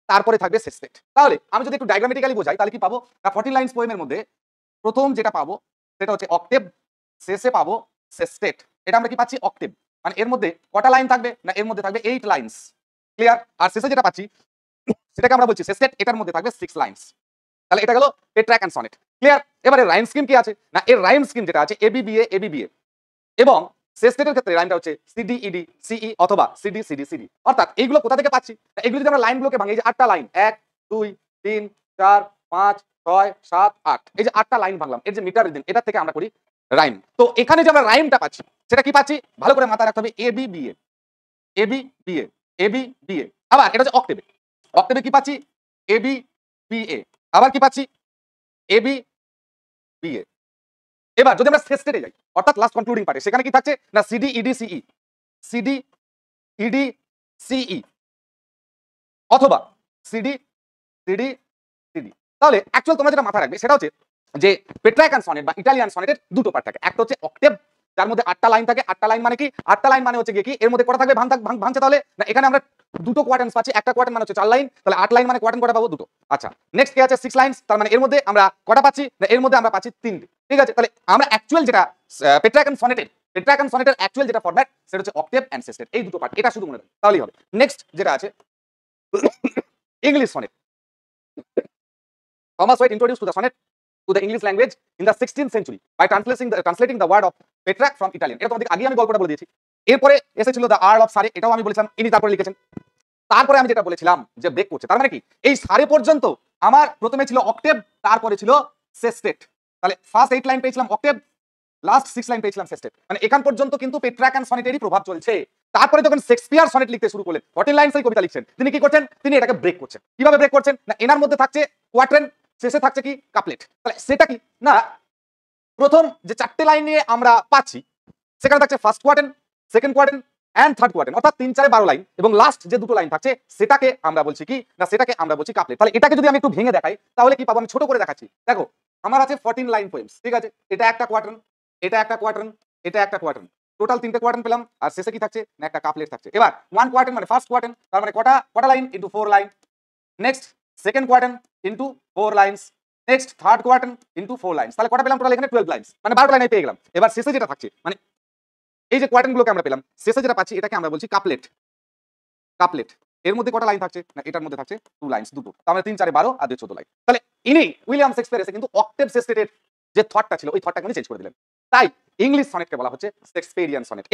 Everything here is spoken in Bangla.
তারপরে থাকবে সেস্টেট। তাহলে আমি যদি একটু ডায়াগ্রামেটিক্যালি বোঝাই তাহলে কি পাবো না 14 লাইনস পোয়েমের মধ্যে প্রথম যেটা পাবো সেটা হচ্ছে অক্টেভ, শেষে পাবো সেস্টেট। এটা আমরা কি পাচ্ছি অক্টেভ, মানে এর মধ্যে কটা লাইন থাকবে না এর মধ্যে থাকবে 8 লাইনস, ক্লিয়ার। আর শেষে যেটা পাচ্ছি সেটাকে আমরা বলছি সেস্টেট, এটার মধ্যে থাকবে 6 লাইনস। তাহলে এটা গেল পেট্রাক অ্যান্ড সনেট, ক্লিয়ার। এবারে রাইম স্কিম কি আছে না এর রাইম স্কিম যেটা আছে এবিবিএ এবিবিএ, এবং সেস্টেটের ক্ষেত্রে লাইনটা হচ্ছে সিডি ইডি সিই অথবা সিডি সিডি সিডি। অর্থাৎ এইগুলো কোথা থেকে পাচ্ছি, এগুলো যদি আমরা লাইনগুলোকে ভাঙি, এই যে 8টা লাইন 1 2 3 4 5 6 7 8, এই যে 8টা লাইন ভাঙলাম এর যে মিটার রিদম এটা থেকে আমরা করি রাইম। তো এখানে যে আমরা রাইমটা পাচ্ছি সেটা কি পাচ্ছি ভালো করে মাথায় রাখতে হবে এবিবিএ এবিবিএ এবিবিএ। আবার এটা হচ্ছে অক্টেভে, অক্টেভে কি পাচ্ছি এবিবিএ, আবার কি পাচ্ছি এবিবিএ। এবার যদি আমরা সেস্টেটে যাই অর্থাৎ লাস্ট কনক্লুডিং পার্টে, সেখানে কি থাকছে না সিডি ইডি সিই সিডি ইডি সিই অথবা সিডি সিডি সিডি। তাহলে অ্যাকচুয়াল তোমরা যেটা মাথায় রাখবে সেটা হচ্ছে যে পেট্রাক অ্যান্ড সনেট বা ইটালিয়ান সনেটের দুটো পার্ট থাকে। একটা হচ্ছে অক্টেভ যার মধ্যে 8টা লাইন থাকে, 8টা লাইন মানে কি 8টা লাইন মানে হচ্ছে কি এর মধ্যে কটা থাকবে ভাঙছে, তাহলে না এখানে আমরা দুটো কোয়ার্টেন্স পাচ্ছি, একটা কোয়ার্টেন মানে হচ্ছে 4 লাইন, তাহলে 8 লাইন মানে কোয়ার্টেন কটা পাবো দুটো। আচ্ছা নেক্সট কি আছে 6 লাইনস, তার মানে এর মধ্যে আমরা কটা পাচ্ছি না এর মধ্যে আমরা পাচ্ছি 3টে, ঠিক আছে। তাহলে আমরা অ্যাকচুয়াল যেটা পেট্রাক অ্যান্ড সনেটের অ্যাকচুয়াল যেটা ফরম্যাট সেটা হচ্ছে অক্টেভ অ্যান্ড সেস্টেট, এই দুটো পার্ট, এটা শুধু মনে রাখবে তাহলেই হবে। নেক্সট যেটা আছে English sonnet. Thomas White introduced to the sonnet to the English language in the 16th century by translating the word of Petrarch from Italian. এটা তোমাদের আগে আমি গল্পটা বলে দিয়েছি। এরপরে এসেছিল দ্য আর্ল অফ সারে, এটাও আমি বলেছিলাম ইনি তারপরে লিখেছেন। তারপরে আমি যেটা বলেছিলাম যে ব্রেক করছে, তার মানে কি এই সারে পর্যন্ত আমার প্রথমে ছিল অক্টেভ, তারপরে ছিল সেস্টেট। তাহলে ফার্স্ট 8 লাইন পেয়েছিলাম অক্টেভ, লাস্ট 6 লাইন পেয়েছিলাম সেস্টেট, মানে এখান পর্যন্ত কিন্তু পেট্রাক অ্যান্ড সনেটেরই প্রভাব চলছে। তারপরে যখন শেক্সপিয়ার সনেট লিখতে শুরু করলেন 14 লাইনসের কবিতা লিখছেন, তিনি কি করছেন তিনি এটাকে ব্রেক করছেন। কিভাবে ব্রেক করছেন না এনার মধ্যে থাকছে কোয়াট্রেন, শেষে থাকছে কি কাপলেট। তাহলে সেটা কি না প্রথম যে 4টে লাইন নিয়ে আমরা পাচ্ছি সেখানে থাকছে ফার্স্ট কোয়ার্টেন, সেকেন্ড কোয়ার্টেন এন্ড থার্ড কোয়ার্টেন, অর্থাৎ 3 4 12 লাইন, এবং লাস্ট যে দুটো লাইন থাকছে সেটাকে আমরা বলছি কি না সেটাকে আমরা বলছি কাপলেট। তাহলে এটাকে যদি আমি একটু ভেঙে দেখাই তাহলে কি পাবো, আমি ছোট করে দেখাচ্ছি। দেখো আমার আছে 14 লাইন পোয়েমস, ঠিক আছে, এটা একটা কোয়ার্টেন, এটা একটা কোয়ার্টেন, এটা একটা কোয়ার্টেন, টোটাল 3টে কোয়ার্টেন পেলাম, আর শেষে কি থাকছে না একটা কাপলেট থাকছে। এবার 1 কোয়ার্টেন মানে ফার্স্ট কোয়ার্টেন, তার মানে কটা line into 4 line, next second quatrain into 4 lines, next third quatrain into 4 lines, তাহলে কটা পেলাম টোটাল এখানে 12 লাইনস, মানে 12টা লাইন পেয়ে গেলাম। এবার শেষে যেটা থাকছে মানে এই যে কোয়ার্টেন গুলোকে আমরা পেলাম, শেষে যেটা পাচ্ছি এটাকে আমরা বলছি কাপলেট। কাপলেট এর মধ্যে কটা লাইন থাকছে না এটার মধ্যে থাকছে 2 লাইনস, দুটো, তার মানে 3 4 12 আর 2 14 লাইন। তাহলে ইনি উইলিয়াম শেক্সপিয়ার এসে কিন্তু অক্টেভ সেস্টেটের যে থটটা ছিল ওই থটটাকে উনি চেঞ্জ করে দিলেন, তাই ইংলিশ সনেটকে বলা হচ্ছে শেক্সপিয়ারিয়ান সনেট।